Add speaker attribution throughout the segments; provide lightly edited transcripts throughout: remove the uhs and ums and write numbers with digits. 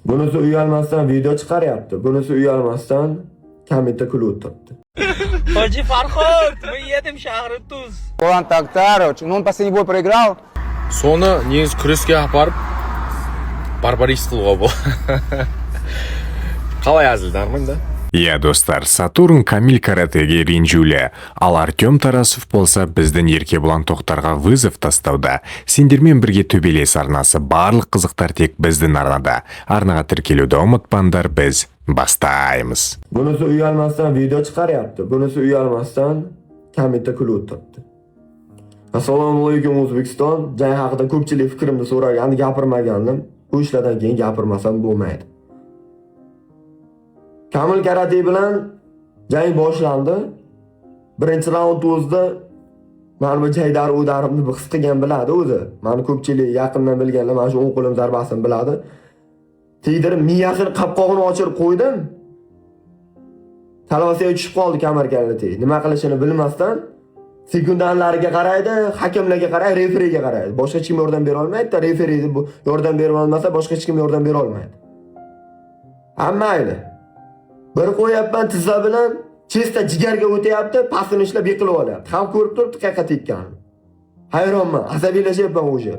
Speaker 1: Bunisi uyalmasdan video chiqaryapti. Bunisi uyalmasdan kommentda kulib o'tiribdi.
Speaker 2: Hoji Farhod, мы едем в шахр Туз.
Speaker 3: План Токтарович, ну он последний бой проиграл.
Speaker 4: Соны негіз күреске апарып барбарист қылуға бол. Қалай әзілдармын да?
Speaker 5: Иә достар, Сатурн Камиль каратеге ренжулі, ал Артем Тарасов болса біздің Еркебұлан Тоқтарға вызов тастауда. Сендермен бірге төбелес арнасы, барлық қызықтар тек біздің арнада. Арнаға тіркелуді ұмытпаңдар, біз бастаймыз.
Speaker 1: Bunisi uyalmasdan video chiqaryapti. Bunisi uyalmasdan kommentda kulib o'tiribdi. Assalomu alaykum O'zbekiston. Jang haqida ko'pchilik fikrimni so'ragandi, gapirmagandim. Bu ishlardan keyin gapirmasam bo'lmaydi. Kamil karate bilan jang boshlandi. Birinchi raund o'zida mana bu Jaydar o'darimni his qilgan biladi o'zi. Meni ko'pchilik yaqindan bilganlar mana shu o'ng qo'lim zarbasini biladi. Tegdirib miyasini qopqog'ini ochirib qo'ydim. Talvasiga tushib qoldi kamar karate. Nima qilishini bilmasdan sekundanlariga qaraydi, hakamlarga qaraydi, referiga qaraydi. Boshqa hech kim yordam bera olmaydi. Referi yordam bera olmasa boshqa hech kim yordam bera olmaydi. Hammaydi. Bir qo'yapman tizza bilan chesta jigarga o'tyapti, pastini ishlab yiqilib olyapti. Ham ko'rib turibdi qayoqqa tekkan. Hayronman, asabiylashayapman o'sha.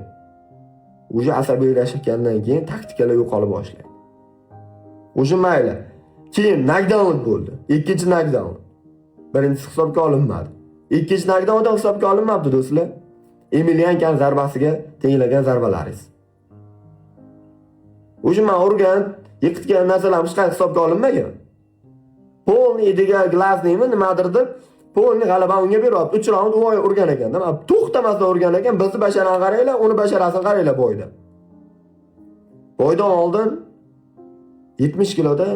Speaker 1: O'sha asabiylashgandan keyin taktikalar yo'qolib boshlaydi. O'sha mayli. Keyin knockdown bo'ldi. Ikkinchi knockdown. Birinchisi hisobga olinmadi. Ikkinchi knockdownda hisobga olinmabdi do'stlar. Emeliankan zarbasiga tenglagan zarbalaringiz. O'sha men urgan, yiqitgan narsalar hech qanday hisobga olinmagan. Polni idiga glasniymi nimadir deb Polni g'alaba unga beryapti. 3 raund u urgan ekan-da. To'xtamasdan urgan ekan. Bizni basharani qaranglar, uni basharasini qaranglar boyda. Boydan oldin 70 kiloda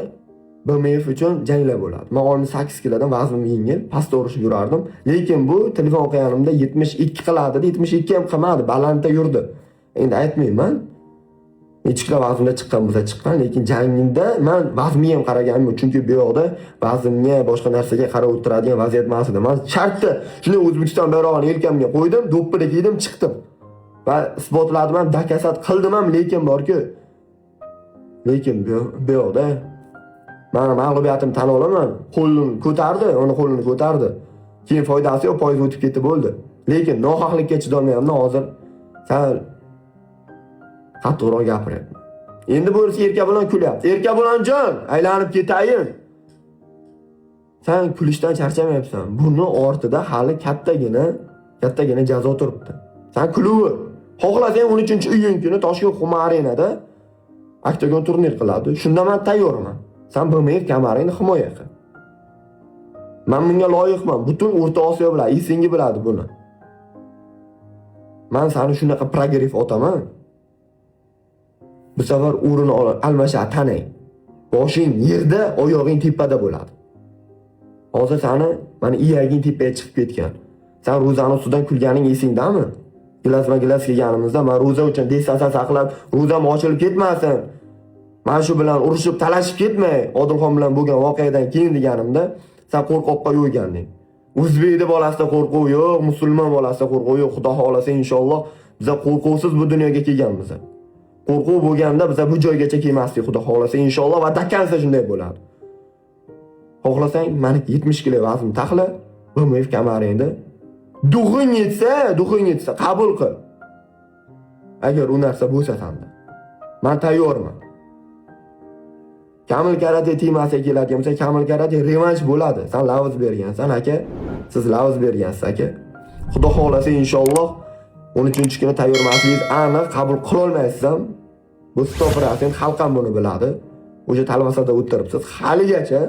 Speaker 1: BMF uchun janglar bo'ladi. Men 18 kilodan vaznim yengil, pastda urishib yurardim. Lekin bu telefon qilganimda 72 qiladi, 72 ham qilmadi, balandda yurdi. Endi aytmayman. Necha kilo vaznda chiqqan bo'lsa chiqqan, lekin jangimda men vaznimga ham qaraganim, chunki bu yoqda vaznimga boshqa narsaga qarab o'tiradigan vaziyat emas edi. Men shartda shunday O'zbekiston bayrog'ini yelkamga qo'ydim, do'ppida kiydim, chiqdim. Va isbotladim ham, dakasat qildim ham, lekin borki, lekin bu yoqda men mag'lubiyatimni tan olaman. Qo'lini ko'tardi, uni qo'lini ko'tardi. Keyin foydasi yo'q, poyiz o'tib ketdi bo'ldi. Lekin nohaqlikka chidolmayapman hozir. Sal qattiqroq gapiryapman. Endi bo'lsa Erkabulon kulyapti. Erkabulonjon, aylanib ketayin. Sen kulishdan charchamayapsan. Buni ortida hali kattagina jazo turibdi. Sen kuluv. Xohlasang 13-iyun kuni Toshkent Xuma arenada oktagon turnir qiladi. Shunda men tayyorman. Sen BMF kamaringni himoya qil. Men bunga loyiqman. Butun O'rta Osiyo bilan esingi biladi buni. Men seni shunaqa progressiv otaman. Bu safar o'rini almasha tanang. Boshing yerda, oyog'ing tepada bo'ladi. Hozir seni mana iyaging tepaga chiqib ketgan. Sen ro'zani ustidan kulganing esingdami? Gilas kelganimizda men ro'za uchun destasa saqlab, ro'zam ochilib ketmasin. Men shu bilan urushib, talashib ketmay, Odilxon bilan bo'lgan voqeadan keyin deganimda, sen qo'rqoqqa yo'yganding. O'zbekning bolasida qo'rquv yo'q, musulmon bolasida qo'rquv yo'q. Xudo xolasa inshaalloh biz qo'rquvsiz bu dunyoga kelganmiz. Qo'rquv bo'lganda biz bu joygacha kelmasdik, Xudo xolasa inshaalloh va dakansa shunday bo'ladi. Xohlasang, meni 70 kilo vazn taxla, BMF kamaringda dug'ing yetsa qabul qil. Agar u narsa bo'lsa sanda. Men tayyorman. Kamil karate temasiga keladigan bo'lsa, Kamil karate revansh bo'ladi. Sen lavz bergansan aka. Siz lavz bergansiz aka. Xudo xolasa inshaalloh 13 kuni tayyormasligingiz aniq, qabul qila olmaysiz ham. Bu 100% xalq ham buni biladi. O'sha talvasada o'tiribsiz haligacha.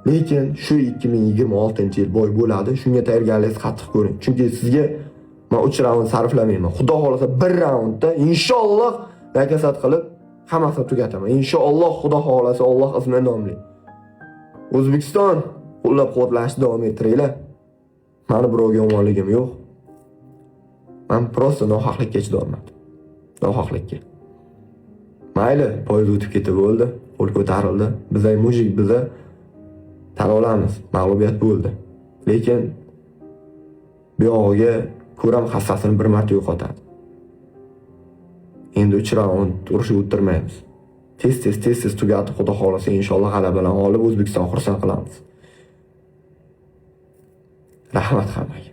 Speaker 1: Lekin shu 2026-yil boy bo'ladi. Shunga tayyorgarligingiz qattiq ko'ring. Chunki sizga men 3 raund sarflamayman. Xudo xolasa 1 raundda inshaalloh dakasat qilib hammasini tugataman. Inshaalloh Xudo xolasa Alloh ismi nomli. O'zbekiston qo'llab-quvvatlashni davom ettiringlar. Meni birovga yomonligim yo'q. Men prosta nohaqlikka chidolmadim. Nohaqlikka. Mayli, poyez o'tib ketib bo'ldi, qo'l ko'tarildi. Bizay mujik biza tan olamiz, mag'lubiyat bo'ldi. Lekin bu yog'iga ko'ram hassasini bir marta yo'qotadi. Endi 3 raund urushib o'tirmaymiz. tez tugatib, xudo xolasa inshaalloh g'alabalar olib O'zbekiston xursand qilamiz. Rahmat hammaga.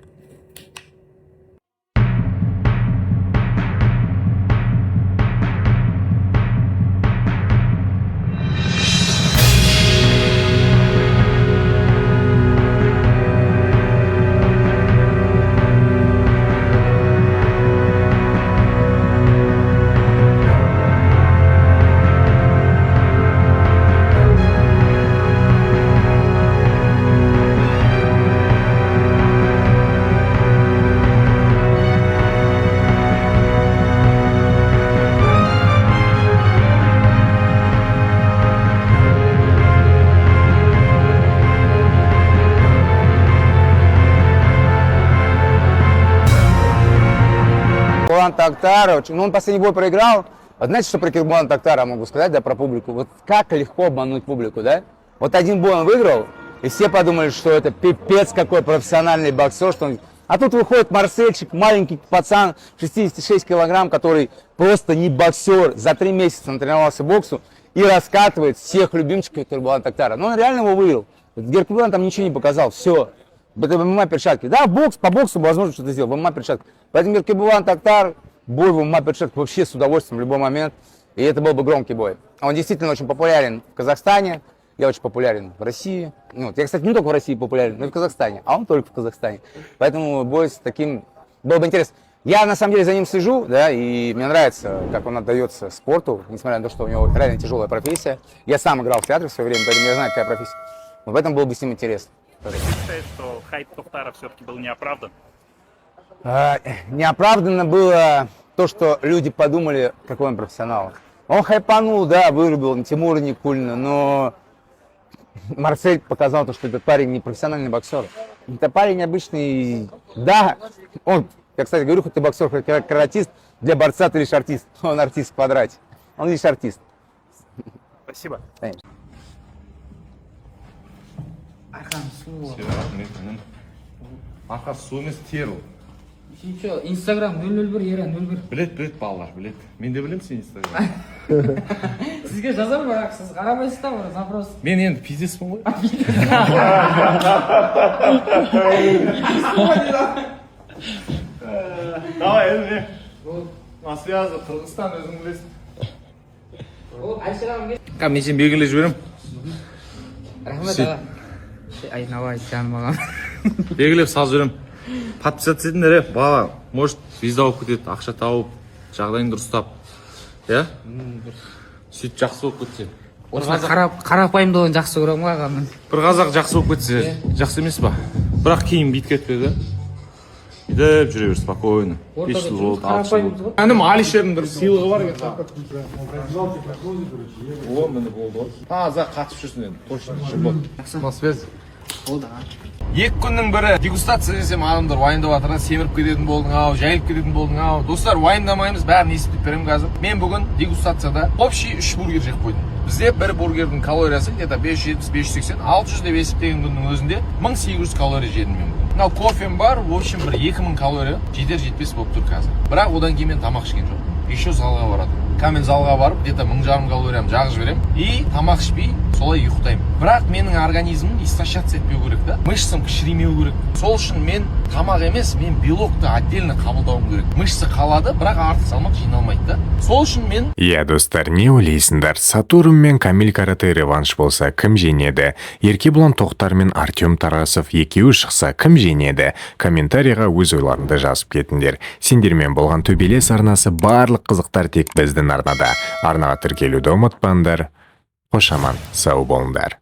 Speaker 3: Тактара, ну он последний бой проиграл. Вот знаете, что про Кирбулана Тактара могу сказать, да, про публику? Вот как легко обмануть публику, да? Вот один бой он выиграл, и все подумали, что это пипец какой профессиональный боксер, что он... А тут выходит Марсельчик, маленький пацан, 66 килограмм, который просто не боксер, за 3 месяца натренировался боксу и раскатывает всех любимчиков Кирбулана Тактара. Но он реально его выиграл. Геркулан там ничего не показал, все. Это ММА перчатки. Да, бокс, по боксу возможно что-то сделать, в ММА перчатки. Поэтому Кирбулан Тактар, бой в ММА перчатках вообще с удовольствием в любой момент. И это был бы громкий бой. Он действительно очень популярен в Казахстане, я очень популярен в России. Ну, я, кстати, не только в России популярен, но и в Казахстане, а он только в Казахстане. Поэтому бой с таким было бы интересно. Я на самом деле за ним слежу, да, и мне нравится, как он отдается спорту, несмотря на то, что у него реально тяжелая профессия. Я сам играл в театре в свое время, поэтому я знаю, какая профессия. Но в этом было бы с ним интересно.
Speaker 6: Считает, что хайп Тохтара все-таки был неоправдан?
Speaker 3: Неоправданно было то, что люди подумали, какой он профессионал. Он хайпанул, да, вырубил Тимура Никулина, но Марсель показал то, что этот парень не профессиональный боксер. Это парень обычный, да, он, я, кстати, говорю, хоть ты боксер, хоть каратист, для борца ты лишь артист. Он артист в квадрате, он лишь артист.
Speaker 6: Спасибо.
Speaker 4: Арқа су емес теру.
Speaker 2: Инстаграм 001 Ера 01.
Speaker 4: Білет балалар, білет. Мен де білем сен Инстаграм.
Speaker 2: Сізге жазамын, бірақ сіз қарамайсыз да, бір запрос.
Speaker 4: Мен енді пиздеспін ғой.
Speaker 6: Давай, Эльми. На связи, Қырғызстан, өзің білесің.
Speaker 2: Айшыға
Speaker 4: Мен сен белгілеп жіберем.
Speaker 2: рахмет аға. Айналайын жаным ағам.
Speaker 4: Белгілеп сал жіберем. Подписаться етіңдер, бала, может, виза алып кетеді, ақша тауып, жағдайың дұрыстап. Иә? Сөйтіп жақсы болып кетсе.
Speaker 2: Қарапайымдылығын жақсы көремін ғой ағамның.
Speaker 4: Бір қазақ жақсы болып кетсе, жақсы емес па? Бірақ кейін бүйтіп кетпеді. Бүйтіп жүре бер, спокойно. 5 жыл болды, 6 жыл болды. Әнім Алишердің бір сыйлығы бар екен. О, міне болды ғой. Таза қатысып жүрсің енді, точно, болды. На связи.
Speaker 2: Болды.
Speaker 4: 2 күннің бірі дегустация десем адамдар уайымдап жатыр, семіріп кететін болдың ау, жайылып кететін болдың ау. Достар, уайымдамаймыз, бәрін есептеп беремін қазір. Мен бүгін дегустацияда общий 3 бургер жеп қойдым. Бізде бір бургердің калориясы где-то 570-580, 600 деп есептеген күннің өзінде 1800 калория жедім мен бүгін. Мынау кофем бар, в общем, бір 2000 калория жетер-жетпес болып тұр қазір. Бірақ одан кейін мен тамақ ішкен жоқ. Еще залға барады. Мен залға барып, где-то 1500 калориям жағып жіберем и тамақ ішпей солай ұйықтаймын. Бірақ менің организмім истощаться етпеу керек та, мышцам кішіремеу керек. Сол үшін мен тамақ емес, мен белокты отдельно қабылдауым керек. Мышцы қалады, бірақ артық салмақ жиналмайды да. Сол үшін мен...
Speaker 5: Иә, достар, не ойлайсыңдар? Сатурн мен Камиль Каратэ реванш болса, кім жеңеді? Еркебұлан Тоқтар мен Артем Тарасов екеуі шықса, кім жеңеді? Комментарийға өз ойларыңды жазып кетіңдер. Сендермен болған төбелес арнасы барлық қызықтар тек біздің арнада. Арнаға тіркелуді ұмытпаңдар. Қош аман, сау болыңдар.